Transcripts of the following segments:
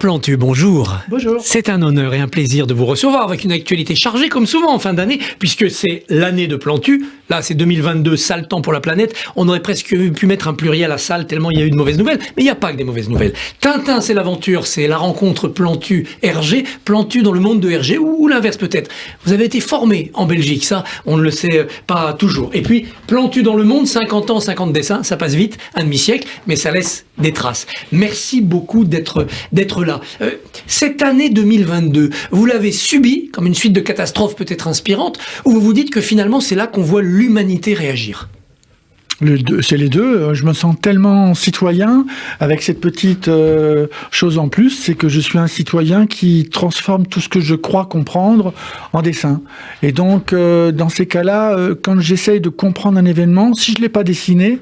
Plantu, bonjour. Bonjour. C'est un honneur et un plaisir de vous recevoir avec une actualité chargée comme souvent en fin d'année, puisque c'est l'année de Plantu. Là, c'est 2022, sale temps pour la planète. On aurait presque pu mettre un pluriel à sale tellement il y a eu de mauvaises nouvelles. Mais il n'y a pas que des mauvaises nouvelles. Tintin, c'est l'aventure, c'est la rencontre Plantu-Hergé. Plantu dans le monde de Hergé, ou l'inverse peut-être. Vous avez été formé en Belgique, ça, on ne le sait pas toujours. Et puis, Plantu dans le monde, 50 ans, 50 dessins, ça passe vite, un demi-siècle, mais ça laisse des traces. Merci beaucoup d'être là. Cette année 2022, vous l'avez subie comme une suite de catastrophes peut-être inspirantes, ou vous vous dites que finalement c'est là qu'on voit l'humanité réagir? C'est les deux. Je me sens tellement citoyen avec cette petite chose en plus, c'est que je suis un citoyen qui transforme tout ce que je crois comprendre en dessin. Et donc, dans ces cas-là, quand j'essaye de comprendre un événement, si je ne l'ai pas dessiné,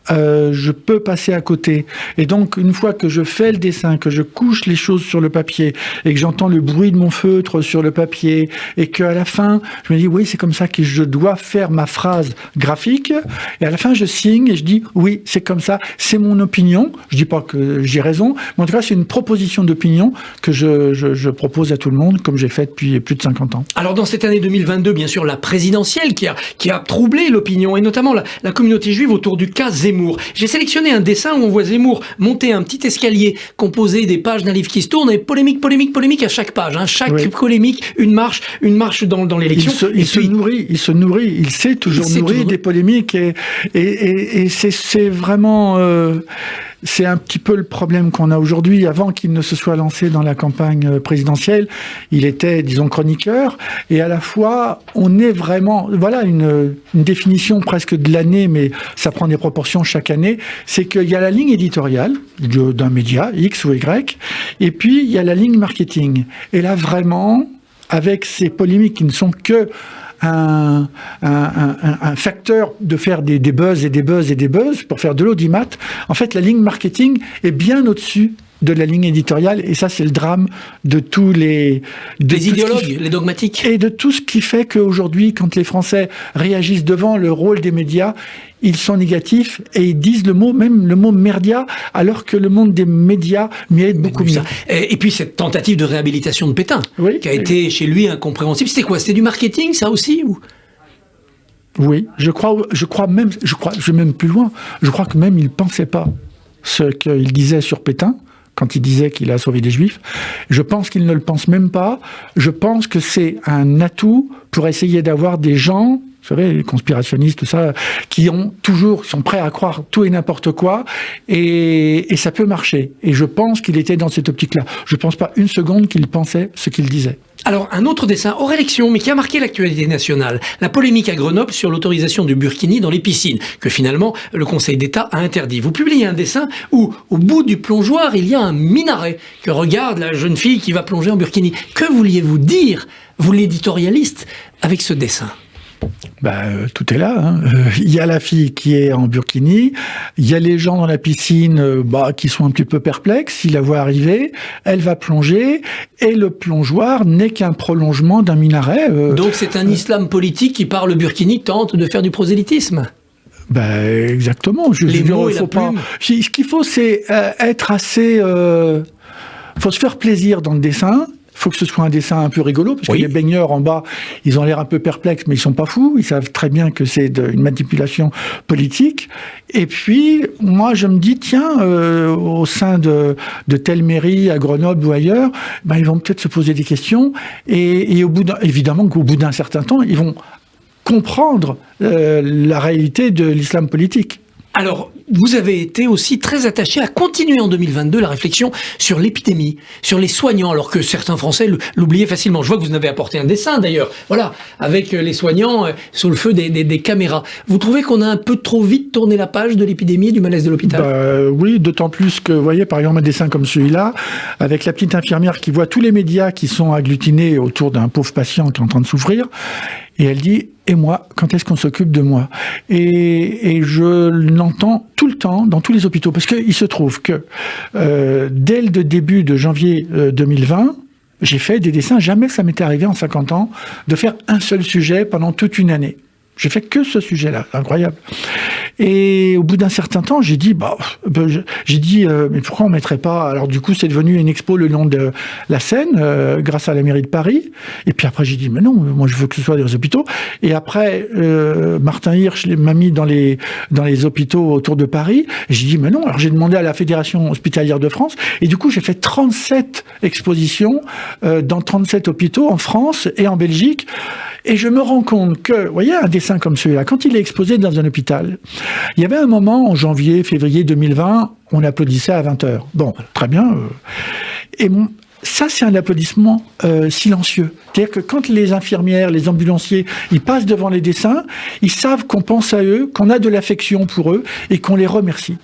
je peux passer à côté. Et donc, une fois que je fais le dessin, que je couche les choses sur le papier, et que j'entends le bruit de mon feutre sur le papier, et qu'à la fin, je me dis, oui, c'est comme ça que je dois faire ma phrase graphique, et à la fin, je signe, et je dis, oui, c'est comme ça, c'est mon opinion. Je dis pas que j'ai raison, mais en tout cas, c'est une proposition d'opinion que je propose à tout le monde, comme j'ai fait depuis plus de 50 ans. Alors, dans cette année 2022, bien sûr, la présidentielle qui a troublé l'opinion, et notamment la communauté juive autour du cas Zemmour. J'ai sélectionné un dessin où on voit Zemmour monter un petit escalier composé des pages d'un livre qui se tourne et polémique à chaque page. Hein. Chaque polémique, une marche dans l'élection. Il se nourrit, il s'est toujours nourri des polémiques et c'est vraiment... C'est un petit peu le problème qu'on a aujourd'hui. Avant qu'il ne se soit lancé dans la campagne présidentielle, il était, disons, chroniqueur. Et à la fois, on est vraiment... Voilà une définition presque de l'année, mais ça prend des proportions chaque année. C'est qu'il y a la ligne éditoriale d'un média, X ou Y, et puis il y a la ligne marketing. Et là, vraiment, avec ces polémiques qui ne sont que un facteur de faire des buzz et des buzz et des buzz pour faire de l'audimat. En fait, la ligne marketing est bien au-dessus de la ligne éditoriale, et ça, c'est le drame de tous les idéologues, les dogmatiques. Et de tout ce qui fait qu'aujourd'hui, quand les Français réagissent devant le rôle des médias, ils sont négatifs et ils disent même le mot merdia, alors que le monde des médias mérite beaucoup mieux. Et puis cette tentative de réhabilitation de Pétain, qui a été chez lui incompréhensible. C'était quoi? C'était du marketing, ça aussi, ou? Oui, je vais même plus loin. Je crois que même il pensait pas ce qu'il disait sur Pétain, quand il disait qu'il a sauvé des Juifs. Je pense qu'il ne le pense même pas. Je pense que c'est un atout pour essayer d'avoir des gens, vous savez, les conspirationnistes, tout ça, qui sont prêts à croire tout et n'importe quoi, et ça peut marcher. Et je pense qu'il était dans cette optique-là. Je pense pas une seconde qu'il pensait ce qu'il disait. Alors, un autre dessin hors élection, mais qui a marqué l'actualité nationale. La polémique à Grenoble sur l'autorisation du burkini dans les piscines, que finalement, le Conseil d'État a interdit. Vous publiez un dessin où, au bout du plongeoir, il y a un minaret que regarde la jeune fille qui va plonger en burkini. Que vouliez-vous dire, vous l'éditorialiste, avec ce dessin ? Tout est là. Hein. Il y a la fille qui est en burkini, il y a les gens dans la piscine qui sont un petit peu perplexes, ils la voient arriver, elle va plonger, et le plongeoir n'est qu'un prolongement d'un minaret. Donc c'est un islam politique qui, par le burkini, tente de faire du prosélytisme. Exactement. Les mots et la plume. Ce qu'il faut, c'est être assez... faut se faire plaisir dans le dessin. Il faut que ce soit un dessin un peu rigolo, parce que les baigneurs en bas, ils ont l'air un peu perplexes, mais ils sont pas fous. Ils savent très bien que c'est une manipulation politique. Et puis, moi, je me dis, tiens, au sein de telle mairie, à Grenoble ou ailleurs, ils vont peut-être se poser des questions. Et évidemment qu'au bout d'un certain temps, ils vont comprendre la réalité de l'islam politique. Alors, vous avez été aussi très attaché à continuer en 2022 la réflexion sur l'épidémie, sur les soignants, alors que certains Français l'oubliaient facilement. Je vois que vous en avez apporté un dessin d'ailleurs, voilà, avec les soignants sous le feu des caméras. Vous trouvez qu'on a un peu trop vite tourné la page de l'épidémie et du malaise de l'hôpital? Oui, d'autant plus que, vous voyez, par exemple, un dessin comme celui-là, avec la petite infirmière qui voit tous les médias qui sont agglutinés autour d'un pauvre patient qui est en train de souffrir, et elle dit, et moi, quand est-ce qu'on s'occupe de moi? Et je l'entends tout le temps dans tous les hôpitaux, parce qu'il se trouve que dès le début de janvier 2020, j'ai fait des dessins, jamais ça m'était arrivé en 50 ans, de faire un seul sujet pendant toute une année. J'ai fait que ce sujet-là, incroyable. Et au bout d'un certain temps, j'ai dit, mais pourquoi on mettrait pas? Alors du coup, c'est devenu une expo le long de la Seine, grâce à la mairie de Paris. Et puis après, j'ai dit, mais non, moi je veux que ce soit des hôpitaux. Et après, Martin Hirsch m'a mis dans les hôpitaux autour de Paris. Et j'ai dit, mais non. Alors j'ai demandé à la Fédération hospitalière de France. Et du coup, j'ai fait 37 expositions dans 37 hôpitaux en France et en Belgique. Et je me rends compte que, vous voyez, un dessin comme celui-là, quand il est exposé dans un hôpital, il y avait un moment, en janvier, février 2020, on applaudissait à 20h. Bon, très bien. Ça, c'est un applaudissement silencieux. C'est-à-dire que quand les infirmières, les ambulanciers, ils passent devant les dessins, ils savent qu'on pense à eux, qu'on a de l'affection pour eux et qu'on les remercie.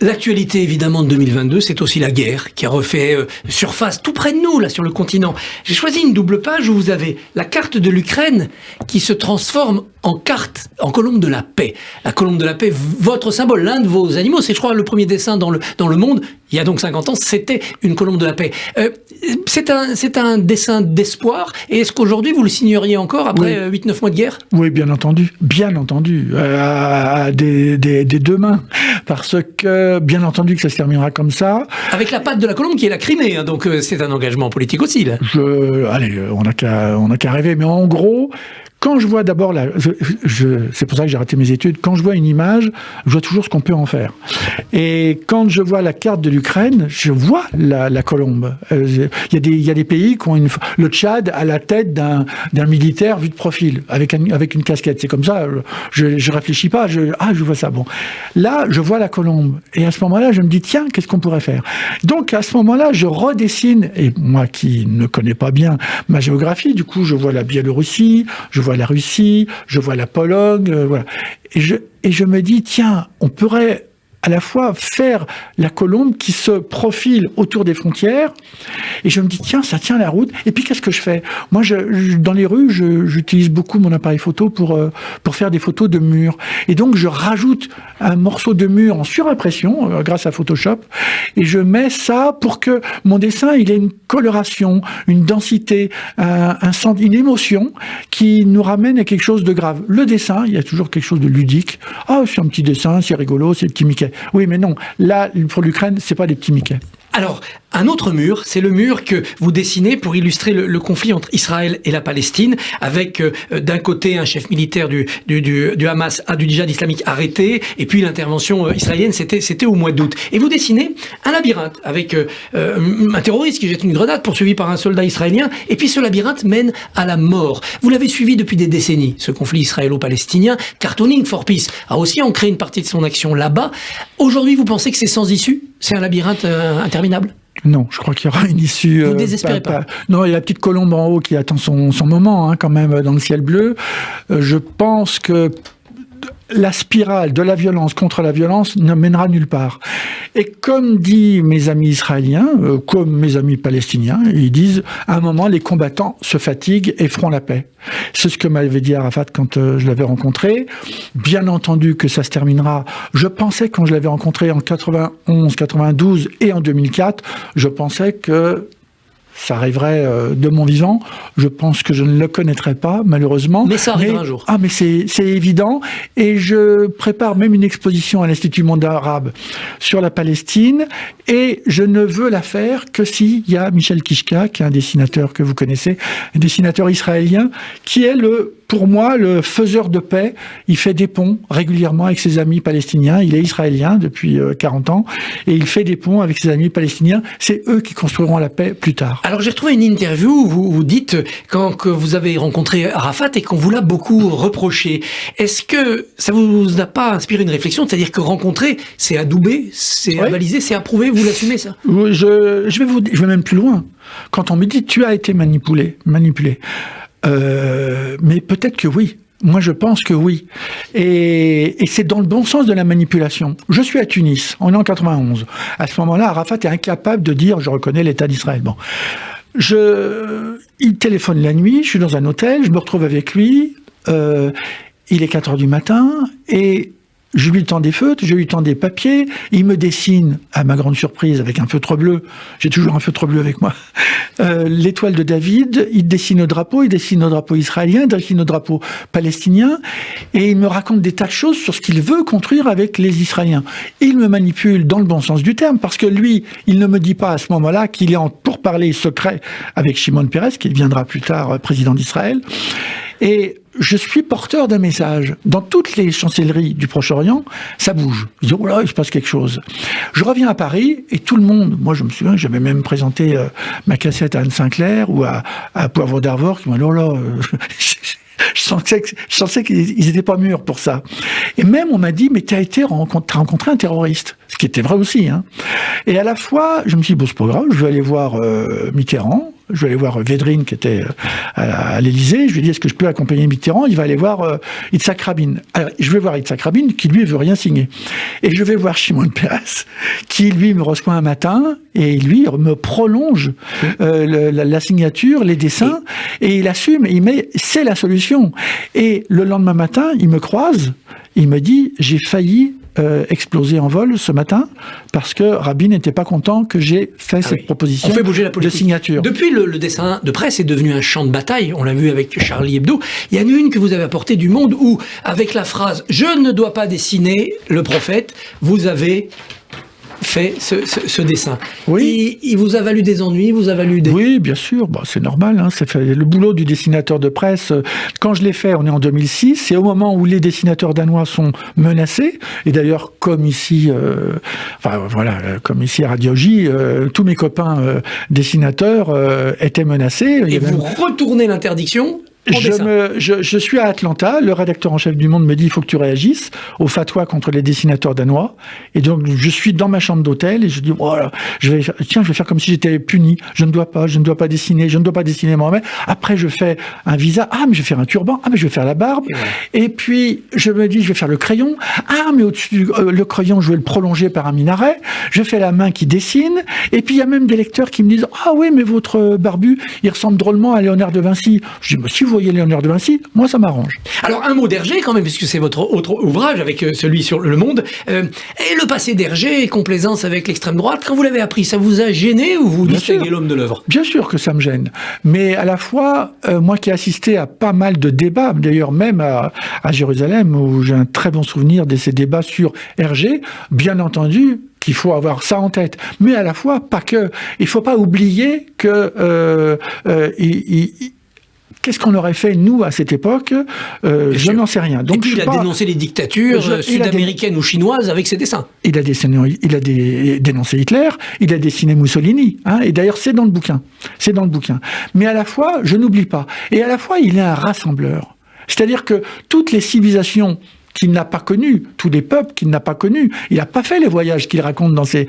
L'actualité, évidemment, de 2022, c'est aussi la guerre qui a refait surface tout près de nous, là, sur le continent. J'ai choisi une double page où vous avez la carte de l'Ukraine qui se transforme en colombe de la paix. La colombe de la paix, votre symbole, l'un de vos animaux, c'est, je crois, le premier dessin dans le monde, il y a donc 50 ans, c'était une colombe de la paix. C'est un dessin d'espoir, et est-ce qu'aujourd'hui, vous le signeriez encore après 8-9 mois de guerre? Oui, bien entendu, des deux mains, parce que, bien entendu que ça se terminera comme ça. Avec la patte de la colombe qui est la Crimée, hein, donc c'est un engagement politique aussi, là. Allez, on n'a qu'à rêver, mais en gros, quand je vois d'abord c'est pour ça que j'ai arrêté mes études, quand je vois une image, je vois toujours ce qu'on peut en faire. Et quand je vois la carte de l'Ukraine, je vois la colombe. Il y a des pays qui ont le Tchad à la tête d'un militaire vu de profil, avec une casquette. C'est comme ça, je réfléchis pas, je vois ça. Bon. Là, je vois la colombe. Et à ce moment-là, je me dis, tiens, qu'est-ce qu'on pourrait faire? Donc, à ce moment-là, je redessine, et moi qui ne connais pas bien ma géographie, du coup, je vois la Biélorussie, je vois la Russie, je vois la Pologne, voilà. Et je me dis, tiens, on pourrait à la fois faire la colombe qui se profile autour des frontières, et je me dis, tiens, ça tient la route. Et puis, qu'est-ce que je fais? Moi, dans les rues, j'utilise beaucoup mon appareil photo pour faire des photos de murs. Et donc, je rajoute un morceau de mur en surimpression, grâce à Photoshop, et je mets ça pour que mon dessin, il ait une coloration, une densité, une émotion qui nous ramène à quelque chose de grave. Le dessin, il y a toujours quelque chose de ludique. Ah, c'est un petit dessin, c'est rigolo, c'est le petit Mickey. Oui, mais non. Là, pour l'Ukraine, c'est pas des petits Mickey. Alors, un autre mur, c'est le mur que vous dessinez pour illustrer le conflit entre Israël et la Palestine, avec d'un côté un chef militaire du Hamas, du djihad islamique arrêté, et puis l'intervention israélienne, c'était au mois d'août. Et vous dessinez un labyrinthe avec un terroriste qui jette une grenade poursuivi par un soldat israélien, et puis ce labyrinthe mène à la mort. Vous l'avez suivi depuis des décennies, ce conflit israélo-palestinien. Cartooning for Peace a aussi ancré une partie de son action là-bas. Aujourd'hui, vous pensez que c'est sans issue? C'est un labyrinthe interminable? Non, je crois qu'il y aura une issue. Vous ne désespérez pas? Non, il y a la petite colombe en haut qui attend son moment, hein, quand même, dans le ciel bleu. Je pense que la spirale de la violence contre la violence ne mènera nulle part. Et comme disent mes amis israéliens, comme mes amis palestiniens, ils disent, à un moment, les combattants se fatiguent et feront la paix. C'est ce que m'avait dit Arafat quand je l'avais rencontré. Bien entendu que ça se terminera. Je pensais, quand je l'avais rencontré en 91, 92 et en 2004, je pensais que ça arriverait de mon vivant. Je pense que je ne le connaîtrai pas, malheureusement. Mais ça arrivera un jour. Ah, mais c'est évident. Et je prépare même une exposition à l'Institut Monde Arabe sur la Palestine. Et je ne veux la faire que s'il y a Michel Kishka, qui est un dessinateur que vous connaissez, un dessinateur israélien, qui est pour moi, le faiseur de paix. Il fait des ponts régulièrement avec ses amis palestiniens. Il est israélien depuis 40 ans. Et il fait des ponts avec ses amis palestiniens. C'est eux qui construiront la paix plus tard. Alors, j'ai retrouvé une interview où vous dites que vous avez rencontré Arafat et qu'on vous l'a beaucoup reproché. Est-ce que ça vous a pas inspiré une réflexion? C'est-à-dire que rencontrer, c'est adouber, c'est avaliser, c'est approuver. Vous l'assumez, ça? Oui, je vais même plus loin. Quand on me dit, tu as été manipulé. Mais peut-être que oui. Moi, je pense que oui. Et c'est dans le bon sens de la manipulation. Je suis à Tunis, on est en 91. À ce moment-là, Arafat est incapable de dire « je reconnais l'État d'Israël ». Bon. Il téléphone la nuit, je suis dans un hôtel, je me retrouve avec lui, il est 4h du matin, et Je lui tends des feutres, je lui tends des papiers, il me dessine, à ma grande surprise, avec un feutre bleu, j'ai toujours un feutre bleu avec moi, l'étoile de David, il dessine le drapeau israélien, il dessine le drapeau palestinien, et il me raconte des tas de choses sur ce qu'il veut construire avec les Israéliens. Il me manipule dans le bon sens du terme, parce que lui, il ne me dit pas à ce moment-là qu'il est en pourparlers secret avec Shimon Peres, qui deviendra plus tard président d'Israël, et je suis porteur d'un message. Dans toutes les chancelleries du Proche-Orient, ça bouge. Je dis, oh là, il se passe quelque chose. Je reviens à Paris et tout le monde, moi je me souviens, j'avais même présenté ma cassette à Anne Sinclair ou à Poivre d'Arvor, qui m'a dit, oh là, je sentais qu'ils n'étaient pas mûrs pour ça. Et même on m'a dit, mais t'as rencontré un terroriste. Ce qui était vrai aussi. Hein. Et à la fois, je me suis dit, bon, c'est pas grave, je vais aller voir Mitterrand, je vais aller voir Védrine qui était à l'Élysée, je lui ai dit, est-ce que je peux accompagner Mitterrand? Il va aller voir Yitzhak Rabin. Alors, je vais voir Yitzhak Rabin qui, lui, veut rien signer. Et je vais voir Shimon Peres qui, lui, me reçoit un matin et lui me prolonge la signature, les dessins, et il assume, il met, c'est la solution. Et le lendemain matin, il me croise, il me dit, j'ai failli explosé en vol ce matin parce que Rabin n'était pas content que j'ai fait cette proposition. On fait bouger la politique. De signature. Depuis, le dessin de presse est devenu un champ de bataille. On l'a vu avec Charlie Hebdo. Il y en a une que vous avez apportée du Monde où, avec la phrase « Je ne dois pas dessiner le prophète », vous avez fait ce dessin. Oui. Il vous a valu des ennuis, vous a valu des... Oui, bien sûr, bon, c'est normal. Hein, c'est le boulot du dessinateur de presse. Quand je l'ai fait, on est en 2006, c'est au moment où les dessinateurs danois sont menacés. Et d'ailleurs, comme ici, comme ici à Radio J, tous mes copains dessinateurs étaient menacés. Et vous retournez l'interdiction. Je suis à Atlanta, le rédacteur en chef du Monde me dit il faut que tu réagisses au fatwa contre les dessinateurs danois, et donc je suis dans ma chambre d'hôtel et je dis voilà, je vais faire comme si j'étais puni, je ne dois pas dessiner moi-même. Après je fais un visa, mais je vais faire un turban, mais je vais faire la barbe, et puis je me dis je vais faire le crayon, mais au-dessus le crayon je vais le prolonger par un minaret, je fais la main qui dessine, et puis il y a même des lecteurs qui me disent oui mais votre barbu il ressemble drôlement à Léonard de Vinci. Je dis si vous voyez Léonard de Vinci, moi ça m'arrange. Alors un mot d'Hergé quand même, puisque c'est votre autre ouvrage avec celui sur Le Monde. Et le passé d'Hergé, complaisance avec l'extrême droite, quand vous l'avez appris, ça vous a gêné ou vous distinguez l'homme de l'œuvre? Bien sûr que ça me gêne. Mais à la fois, moi qui ai assisté à pas mal de débats, d'ailleurs même à Jérusalem, où j'ai un très bon souvenir de ces débats sur Hergé, bien entendu, qu'il faut avoir ça en tête. Mais à la fois, pas que. Il faut pas oublier que qu'est-ce qu'on aurait fait, nous, à cette époque je n'en sais rien. Donc, et puis, il a dénoncé les dictatures sud-américaines ou chinoises avec ses dessins. Il a dénoncé Hitler, il a dessiné Mussolini. Et d'ailleurs, c'est dans le bouquin. Mais à la fois, je n'oublie pas. Et à la fois, il est un rassembleur. C'est-à-dire que toutes les civilisations qu'il n'a pas connues, tous les peuples qu'il n'a pas connus, il n'a pas fait les voyages qu'il raconte dans ses...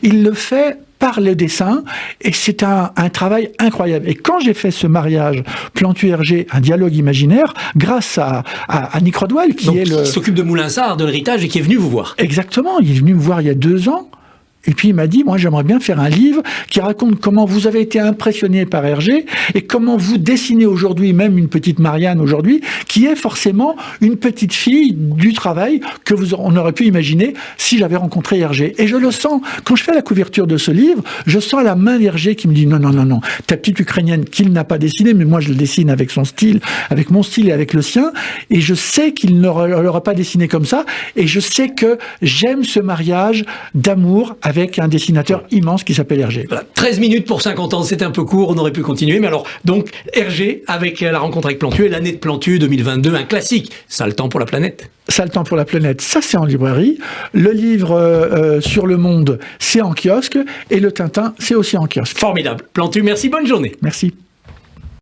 Il le fait par le dessin, et c'est un travail incroyable. Et quand j'ai fait ce mariage Plantu-Hergé, un dialogue imaginaire, grâce à Nick Rodwell, qui s'occupe de Moulinsart, de l'héritage, et qui est venu vous voir. Exactement, il est venu me voir il y a 2 ans. Et puis il m'a dit, moi j'aimerais bien faire un livre qui raconte comment vous avez été impressionné par Hergé et comment vous dessinez aujourd'hui, même une petite Marianne aujourd'hui, qui est forcément une petite fille du travail que on aurait pu imaginer si j'avais rencontré Hergé. Et je le sens, quand je fais la couverture de ce livre, je sens la main d'Hergé qui me dit non, ta petite Ukrainienne qu'il n'a pas dessinée, mais moi je le dessine avec son style, avec mon style et avec le sien, et je sais qu'il ne l'aurait pas dessiné comme ça, et je sais que j'aime ce mariage d'amour avec un dessinateur immense qui s'appelle Hergé. Voilà, 13 minutes pour 50 ans, c'était un peu court, on aurait pu continuer, mais alors, donc, Hergé, avec la rencontre avec Plantu et l'année de Plantu 2022, un classique, Sale temps pour la planète. Sale temps pour la planète, ça c'est en librairie. Le livre sur Le Monde, c'est en kiosque, et le Tintin, c'est aussi en kiosque. Formidable. Plantu, merci, bonne journée. Merci.